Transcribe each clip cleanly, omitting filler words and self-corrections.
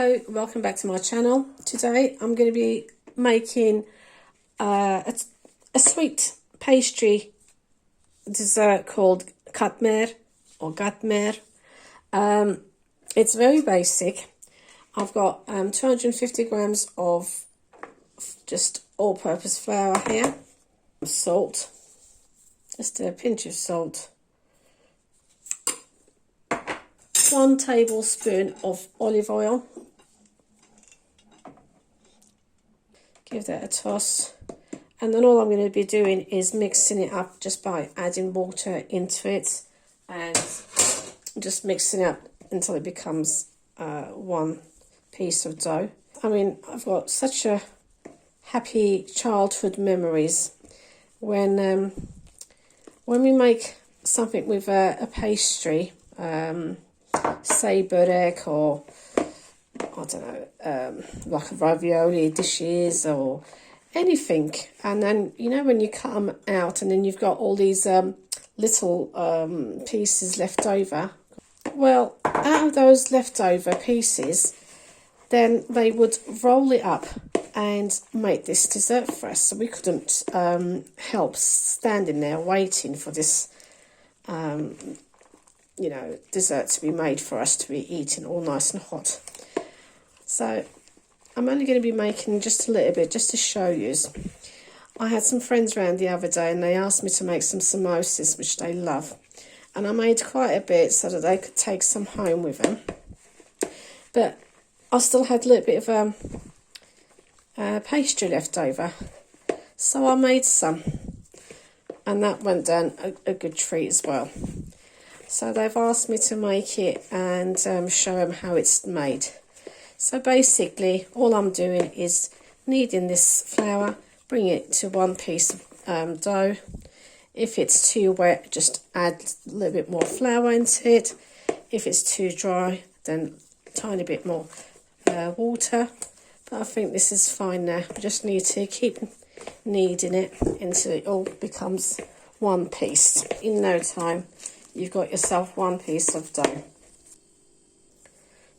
Hello, welcome back to my channel. Today I'm going to be making a sweet pastry dessert called Katmer or GATMER. It's very basic. I've got 250 grams of just all-purpose flour here, salt, just a pinch of salt, 1 tablespoon of olive oil. Give that a toss, and then all I'm going to be doing is mixing it up just by adding water into it and just mixing it up until it becomes one piece of dough. I mean, I've got such a happy childhood memories when we make something with a pastry, say börek, or I don't know, like a ravioli dishes or anything, and then you know when you cut them out and then you've got all these little pieces left over. Well, out of those leftover pieces, then they would roll it up and make this dessert for us. So we couldn't help standing there waiting for this you know, dessert to be made for us to be eating all nice and hot. So I'm only going to be making just a little bit just to show you. I had some friends around the other day and they asked me to make some samosas, which they love, and I made quite a bit so that they could take some home with them, but I still had a little bit of pastry left over, so I made some, and that went down a good treat as well. So they've asked me to make it and show them how it's made. So basically all I'm doing is kneading this flour, bring it to one piece of dough. If it's too wet, just add a little bit more flour into it. If it's too dry, then a tiny bit more water. But I think this is fine now. We just need to keep kneading it until it all becomes one piece. In no time, you've got yourself one piece of dough.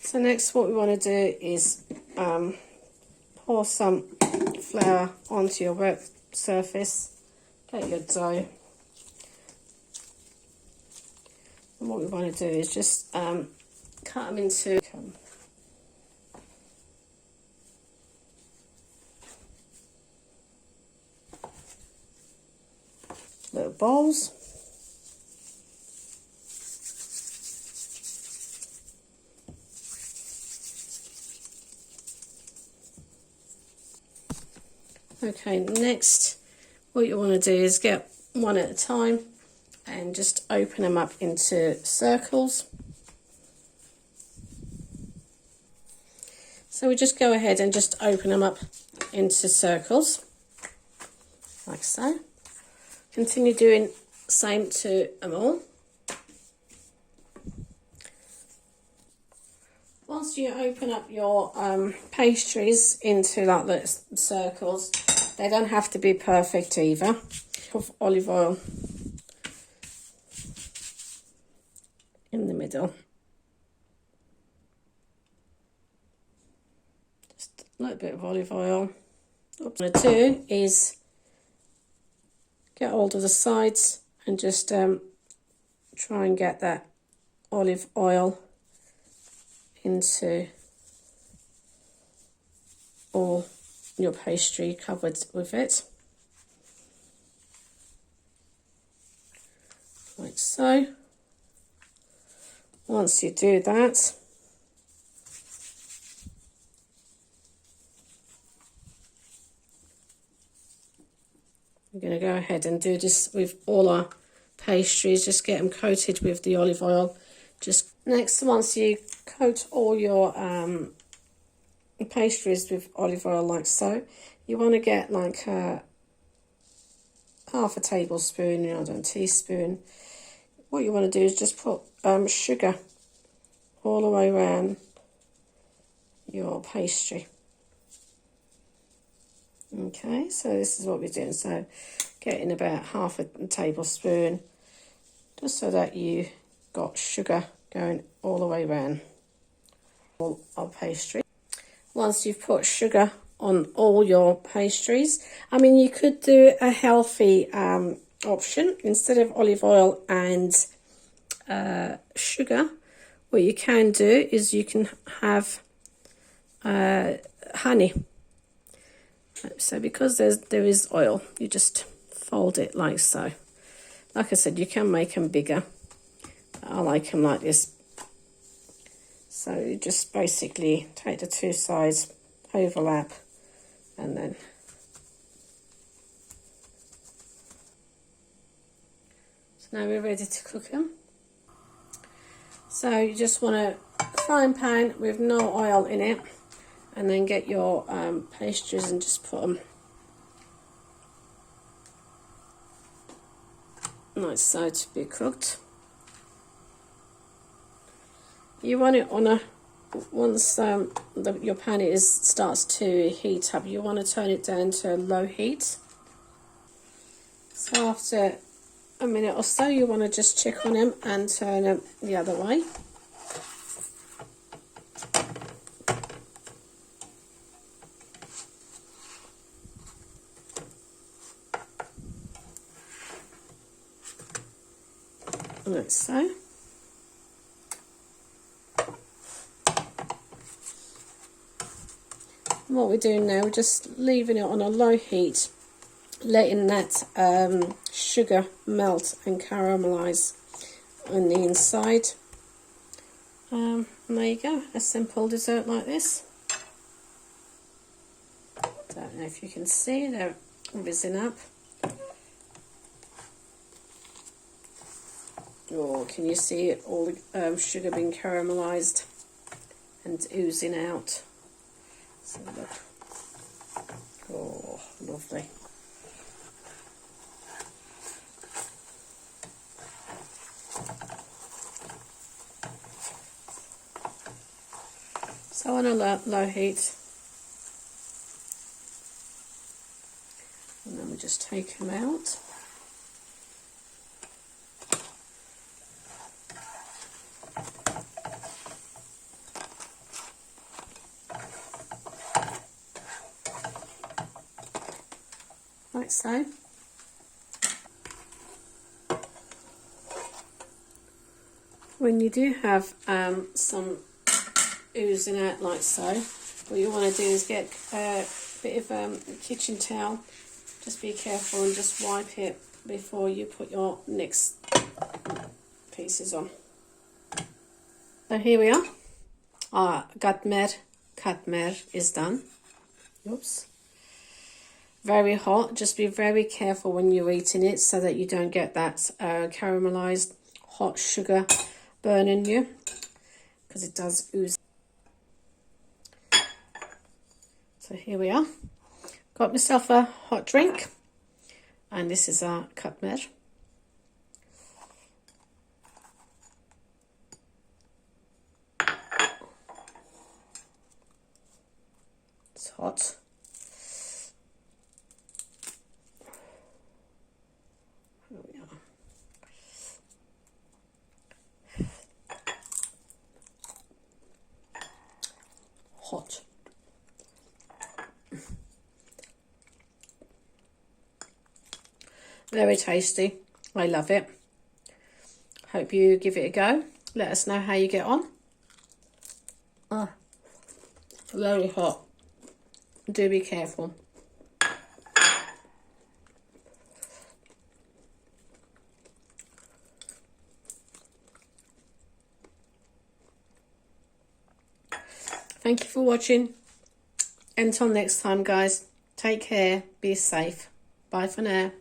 So next what we want to do is pour some flour onto your wet surface, get your dough, and what we want to do is just cut them into little balls. Okay, next what you want to do is get one at a time and just open them up into circles. So we just go ahead and just open them up into circles, like so. Continue doing the same to them all. Once you open up your pastries into like little circles, they don't have to be perfect either. Of olive oil in the middle. Just a little bit of olive oil. What I'm going to do is get hold of the sides and just try and get that olive oil into all your pastry covered with it, like so. Once you do that, we're going to go ahead and do this with all our pastries, just get them coated with the olive oil. Just next, once you coat all your pastries with olive oil like so, you want to get like half a tablespoon, you know, a teaspoon. What you want to do is just put sugar all the way around your pastry. Okay, so this is what we're doing. So getting about half a tablespoon, just so that you got sugar going all the way around all our pastry. once you've put sugar on all your pastries. I mean, you could do a healthy option. Instead of olive oil and sugar, what you can do is you can have honey. So because there is oil, you just fold it like so. Like I said, you can make them bigger. I like them like this. So you just basically take the two sides, overlap, and then so now we're ready to cook them. So you just want a frying pan with no oil in it, and then get your pastries and just put them like so to be cooked. You want it on a, once your pan starts to heat up, you want to turn it down to low heat. So after a minute or so, you want to just check on them and turn them the other way. Like so. What we're doing now, we're just leaving it on a low heat, letting that sugar melt and caramelize on the inside. And there you go, a simple dessert like this. Don't know if you can see, they're whizzing up. Or can you see it, all the sugar being caramelized and oozing out? So look. Oh, lovely. So on a low heat, and then we just take them out. Like so. When you do have some oozing out like so, what you want to do is get a bit of a kitchen towel. Just be careful and just wipe it before you put your next pieces on. So here we are. Our Katmer is done. Oops. Very hot. Just be very careful when you're eating it so that you don't get that caramelized hot sugar burning you, because it does ooze. So here we are. Got myself a hot drink, and this is our Katmer. It's hot. Hot. Very tasty. I love it. Hope you give it a go. Let us know how you get on. Very hot. Do be careful. Thank you for watching. Until next time, guys. Take care. Be safe. Bye for now.